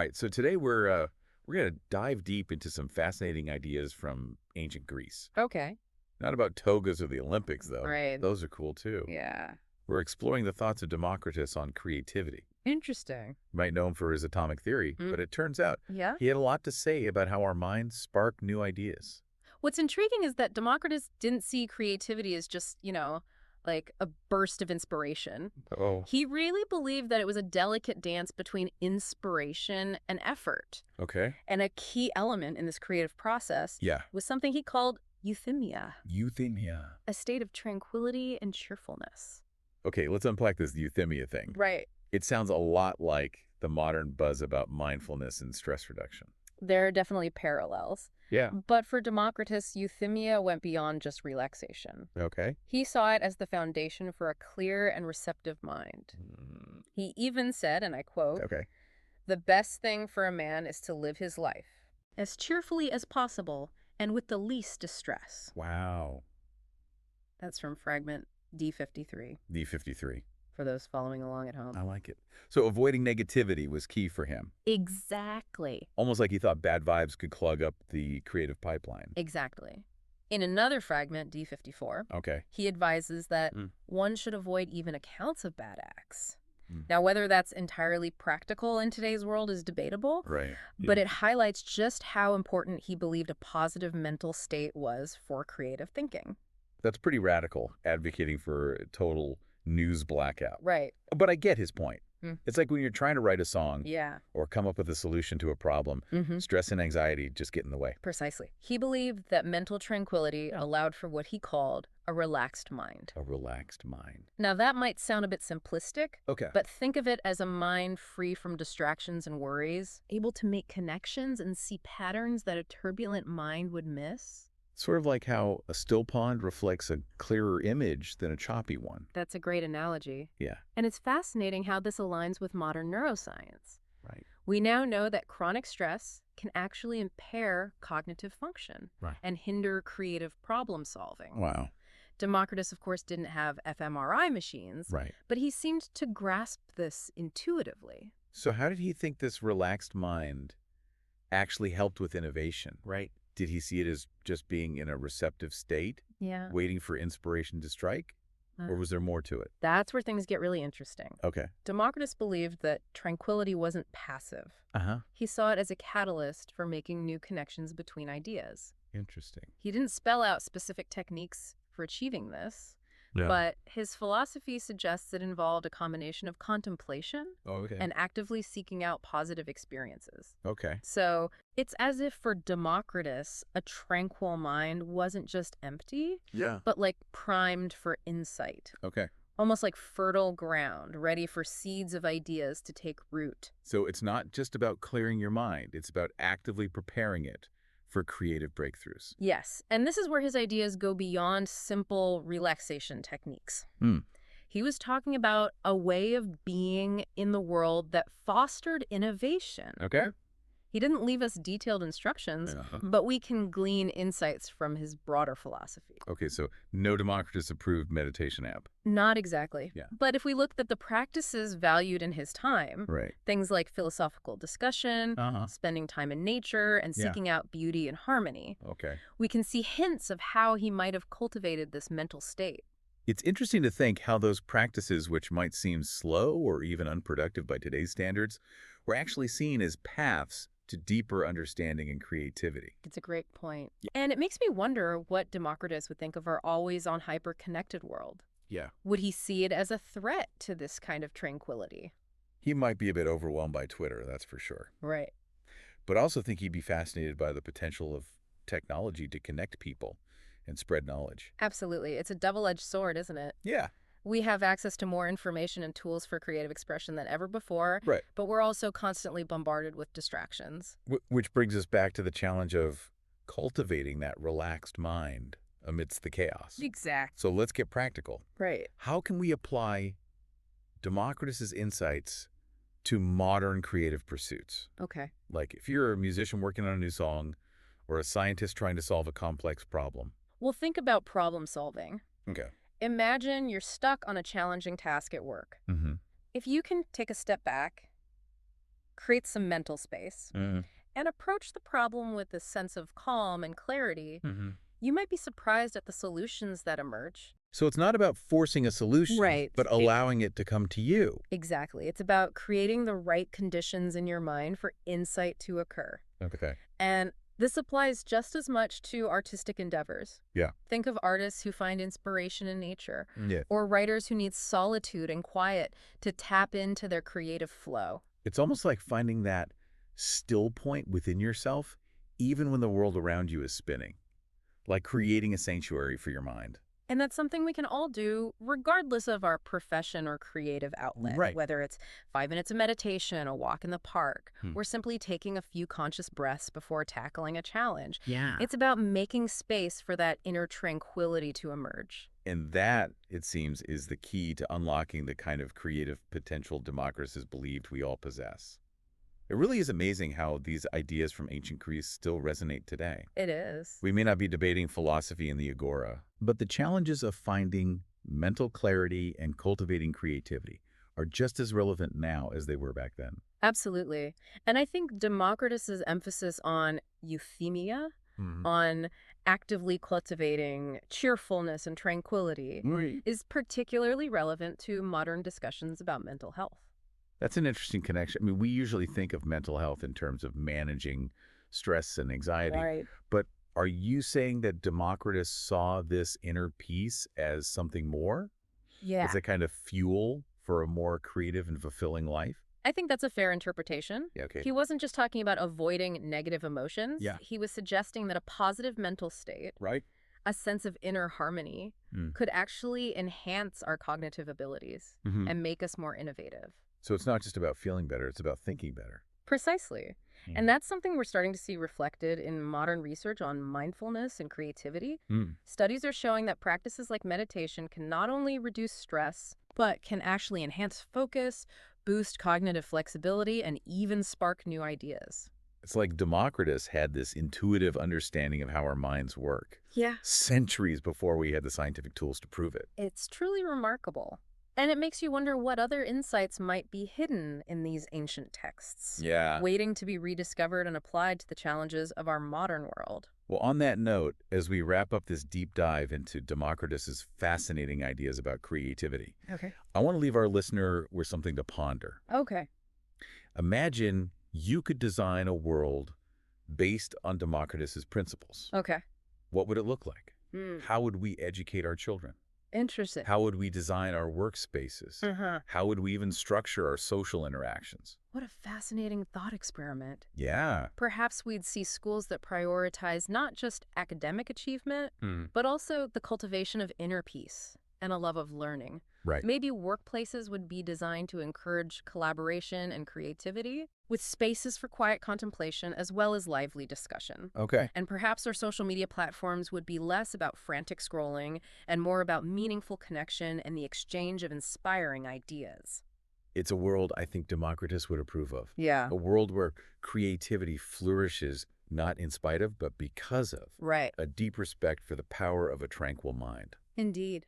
All right, so today we're going to dive deep into some fascinating ideas from ancient Greece. Okay. Not about togas or the Olympics, though. Right. Those are cool, too. Yeah. We're exploring the thoughts of Democritus on creativity. Interesting. You might know him for his atomic theory, Mm. but it turns out Yeah. he had a lot to say about how our minds spark new ideas. What's intriguing is that Democritus didn't see creativity as just, like a burst of inspiration. Oh, He really believed that it was a delicate dance between inspiration and effort. okay. And a key element in this creative process Yeah. was something he called euthymia, Euthymia. a state of tranquility and cheerfulness. Okay, let's unpack this euthymia thing. Right. It sounds a lot like the modern buzz about mindfulness and stress reduction. There are definitely parallels. Yeah. But for Democritus, euthymia went beyond just relaxation. Okay. He saw it as the foundation for a clear and receptive mind. He even said, and I quote, Okay. "The best thing for a man is to live his life as cheerfully as possible and with the least distress." Wow. That's from fragment D53, D53. for those following along at home. I like it. So avoiding negativity was key for him. Exactly. Almost like he thought bad vibes could clog up the creative pipeline. Exactly. In another fragment, D54, Okay. he advises that Mm. one should avoid even accounts of bad acts. Mm. Now, whether that's entirely practical in today's world is debatable, Right. but it highlights just how important he believed a positive mental state was for creative thinking. That's pretty radical, advocating for a total news blackout. Right. But I get his point. Mm. It's like when you're trying to write a song Yeah. or come up with a solution to a problem, stress and anxiety just get in the way. Precisely. He believed that mental tranquility allowed for what he called a relaxed mind. A relaxed mind. Now, that might sound a bit simplistic, Okay. but think of it as a mind free from distractions and worries, able to make connections and see patterns that a turbulent mind would miss. Sort of like how a still pond reflects a clearer image than a choppy one. That's a great analogy. Yeah. And it's fascinating how this aligns with modern neuroscience. Right. We now know that chronic stress can actually impair cognitive function Right. and hinder creative problem solving. Wow. Democritus, of course, didn't have fMRI machines, Right. but he seemed to grasp this intuitively. So how did he think this relaxed mind actually helped with innovation, right? Did he see it as just being in a receptive state, Yeah. waiting for inspiration to strike? Or was there more to it? That's where things get really interesting. Okay. Democritus believed that tranquility wasn't passive. Uh-huh. He saw it as a catalyst for making new connections between ideas. Interesting. He didn't spell out specific techniques for achieving this, Yeah. but his philosophy suggests it involved a combination of contemplation Oh, okay. and actively seeking out positive experiences. Okay. So it's as if for Democritus, a tranquil mind wasn't just empty, Yeah. but like primed for insight, Okay. almost like fertile ground, ready for seeds of ideas to take root. So it's not just about clearing your mind. It's about actively preparing it for creative breakthroughs. Yes, and this is where his ideas go beyond simple relaxation techniques. Hmm. He was talking about a way of being in the world that fostered innovation. Okay. He didn't leave us detailed instructions, but we can glean insights from his broader philosophy. Okay, so no Democritus-approved meditation app. Not exactly. Yeah. But if we looked at the practices valued in his time, Right. things like philosophical discussion, Uh-huh. spending time in nature, and Yeah. seeking out beauty and harmony, Okay. we can see hints of how he might have cultivated this mental state. It's interesting to think how those practices, which might seem slow or even unproductive by today's standards, were actually seen as paths to deeper understanding and creativity. It's a great point. And it makes me wonder what Democritus would think of our always-on hyper-connected world. Yeah. Would he see it as a threat to this kind of tranquility? He might be a bit overwhelmed by Twitter, that's for sure. Right. But I also think he'd be fascinated by the potential of technology to connect people and spread knowledge. Absolutely. It's a double-edged sword, isn't it? Yeah. We have access to more information and tools for creative expression than ever before, Right. but we're also constantly bombarded with distractions. Which brings us back to the challenge of cultivating that relaxed mind amidst the chaos. Exactly. So let's get practical. Right. How can we apply Democritus's insights to modern creative pursuits? Okay. Like if you're a musician working on a new song or a scientist trying to solve a complex problem. Well, think about problem solving. Okay. Imagine you're stuck on a challenging task at work. Mm-hmm. If you can take a step back, create some mental space, Mm. and approach the problem with a sense of calm and clarity, Hmm. you might be surprised at the solutions that emerge. So it's not about forcing a solution, Right. but allowing it to come to you. Exactly. It's about creating the right conditions in your mind for insight to occur. Okay. And this applies just as much to artistic endeavors. Yeah. Think of artists who find inspiration in nature, Yeah. or writers who need solitude and quiet to tap into their creative flow. It's almost like finding that still point within yourself, even when the world around you is spinning, like creating a sanctuary for your mind. And that's something we can all do regardless of our profession or creative outlet, Right. whether it's 5 minutes of meditation, a walk in the park, Hmm. or simply taking a few conscious breaths before tackling a challenge. Yeah. It's about making space for that inner tranquility to emerge. And that, it seems, is the key to unlocking the kind of creative potential Democritus believed we all possess. It really is amazing how these ideas from ancient Greece still resonate today. It is. We may not be debating philosophy in the agora, but the challenges of finding mental clarity and cultivating creativity are just as relevant now as they were back then. Absolutely. And I think Democritus's emphasis on euthymia, Mhm. on actively cultivating cheerfulness and tranquility, Right. is particularly relevant to modern discussions about mental health. That's an interesting connection. I mean, we usually think of mental health in terms of managing stress and anxiety, Right. but are you saying that Democritus saw this inner peace as something more? Yeah. As a kind of fuel for a more creative and fulfilling life? I think that's a fair interpretation. Yeah, okay. He wasn't just talking about avoiding negative emotions. Yeah. He was suggesting that a positive mental state, Right? a sense of inner harmony, Mm. could actually enhance our cognitive abilities Hmm. and make us more innovative. So it's not just about feeling better, it's about thinking better. Precisely. Mm. And that's something we're starting to see reflected in modern research on mindfulness and creativity. Mm. Studies are showing that practices like meditation can not only reduce stress, but can actually enhance focus, boost cognitive flexibility, and even spark new ideas. It's like Democritus had this intuitive understanding of how our minds work, Yeah. centuries before we had the scientific tools to prove it. It's truly remarkable. And it makes you wonder what other insights might be hidden in these ancient texts, Yeah. waiting to be rediscovered and applied to the challenges of our modern world. Well, on that note, as we wrap up this deep dive into Democritus's fascinating ideas about creativity, Okay. I want to leave our listener with something to ponder. Okay. Imagine you could design a world based on Democritus's principles. Okay. What would it look like? Hmm. How would we educate our children? Interesting. How would we design our workspaces? Uh-huh. How would we even structure our social interactions? What a fascinating thought experiment. Yeah. Perhaps we'd see schools that prioritize not just academic achievement, Hmm. but also the cultivation of inner peace and a love of learning. Right. Maybe workplaces would be designed to encourage collaboration and creativity, with spaces for quiet contemplation as well as lively discussion. Okay. And perhaps our social media platforms would be less about frantic scrolling and more about meaningful connection and the exchange of inspiring ideas. It's a world I think Democritus would approve of. Yeah. A world where creativity flourishes not in spite of, but because of Right. a deep respect for the power of a tranquil mind. Indeed.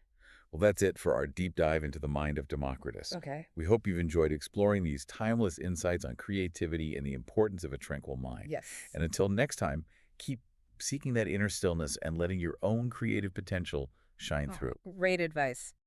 Well, that's it for our deep dive into the mind of Democritus. Okay. We hope you've enjoyed exploring these timeless insights on creativity and the importance of a tranquil mind. Yes. And until next time, keep seeking that inner stillness and letting your own creative potential shine through. Great advice.